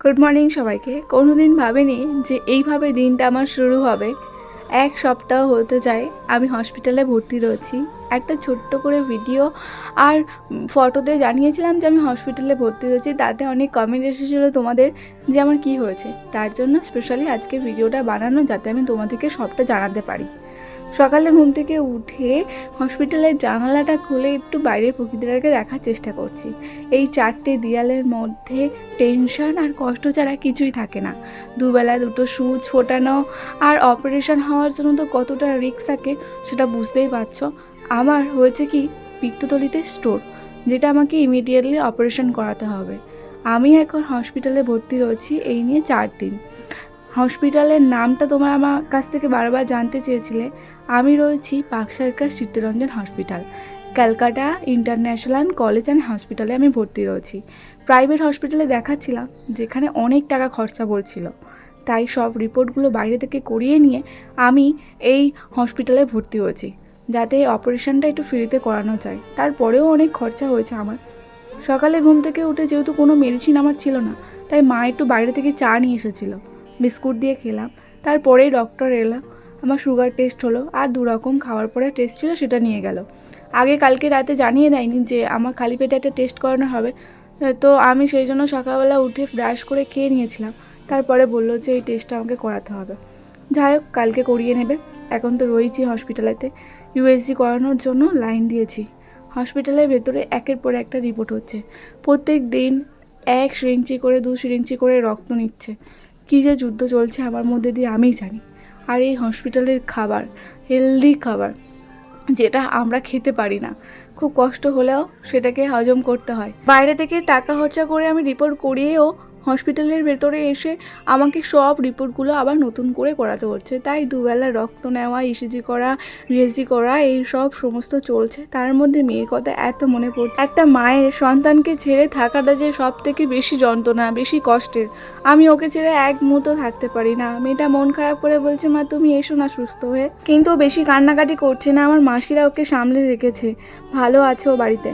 Good morning সবাইকে। কোনোদিন ভাবিনি যে এইভাবে দিনটা আমার শুরু হবে। এক সপ্তাহ হতে যায় আমি হসপিটালে ভর্তি রয়েছি। একটা ছোট্ট করে ভিডিও আর ফটোতে জানিয়েছিলাম যে আমি হসপিটালে ভর্তি রয়েছি, তাতে অনেক কমেন্ট এসেছিলো তোমাদের যে আমার কী হয়েছে। তার জন্য স্পেশালি আজকে ভিডিওটা বানানো, যাতে আমি তোমাদেরকে সবটা জানাতে পারি। সকালে ঘুম থেকে উঠে হসপিটালের জানালাটা খুলে একটু বাইরের প্রকৃতিটাকে দেখার চেষ্টা করছি। এই চারটে দেয়ালের মধ্যে টেনশন আর কষ্ট ছাড়া কিছুই থাকে না। দুবেলা দুটো সুচ ফোটানো আর অপারেশন হওয়ার জন্য তো কতটা রিস্ক থাকে সেটা বুঝতেই পারছো। আমার হয়েছে কি, পিত্তথলিতে স্টোন, যেটা আমাকে ইমিডিয়েটলি অপারেশন করাতে হবে। আমি এখন হসপিটালে ভর্তি রয়েছি এই নিয়ে 4 দিন। হসপিটালের নামটা তোমরা আমার কাছ থেকে বারবার জানতে চেয়েছিলে। আমি রয়েছি park circus Chittaranjan hospital, Calcutta international college and হসপিটালে আমি ভর্তি রয়েছি। প্রাইভেট হসপিটালে দেখাচ্ছিলাম, যেখানে অনেক টাকা খরচা বলছিল। তাই সব রিপোর্টগুলো বাইরে থেকে করিয়ে নিয়ে আমি এই হসপিটালে ভর্তি হয়েছি, যাতে এই অপারেশনটা একটু ফ্রিতে করানো যায়। তারপরেও অনেক খরচা হয়েছে আমার। সকালে ঘুম থেকে উঠে যেহেতু কোনো মেডিসিন আমার ছিল না, তাই মা একটু বাইরে থেকে চা নিয়ে এসেছিলো, বিস্কুট দিয়ে খেলাম। তারপরেই ডক্টর এলো, আমার সুগার টেস্ট হলো, আর 2 রকম খাওয়ার পরে টেস্ট ছিল সেটা নিয়ে গেল। আগে কালকে রাতে জানিয়ে দেয়নি যে আমার খালি পেটে একটা টেস্ট করানো হবে, তো আমি সেই জন্য সকালবেলা উঠে ব্রাশ করে খেয়ে নিয়েছিলাম। তারপরে বললো যে এই টেস্টটা আমাকে করাতে হবে। যাই হোক, কালকে করিয়ে নেবে। এখন তো রয়েছি হসপিটালেতে, ইউএসজি করানোর জন্য লাইন দিয়েছি। হসপিটালের ভেতরে একের পর একটা রিপোর্ট হচ্ছে। প্রত্যেক দিন 1 সিরিঞ্চি করে 2 সিরিঞ্চি করে রক্ত নিচ্ছে। কী যে যুদ্ধ চলছে আমার মধ্যে দিয়ে আমিই জানি। আর এই হসপিটালের খাবার, হেলদি খাবার, যেটা আমরা খেতে পারি না, খুব কষ্ট হলেও সেটাকে হজম করতে হয়। বাইরে থেকে টাকা খরচা করে আমি রিপোর্ট করিয়েও হসপিটালের ভেতরে এসে আমাকে সব রিপোর্টগুলো আবার নতুন করে করাতে হচ্ছে। তাই দুবেলা রক্ত নেওয়া, ইসিজি করা, ইউএসজি করা, এই সব সমস্ত চলছে। তার মধ্যে মেয়ের কথা এত মনে পড়ছে। একটা মায়ের সন্তানকে ছেড়ে থাকাটা যে সব থেকে বেশি যন্ত্রণা, বেশি কষ্টের। আমি ওকে ছেড়ে এক মুহূর্ত থাকতে পারি না। মেয়েটা মন খারাপ করে বলছে, মা তুমি এসো না সুস্থ হয়ে। কিন্তু বেশি কান্নাকাটি করছে না, আমার মাসিরা ওকে সামলে রেখেছে, ভালো আছে ও বাড়িতে।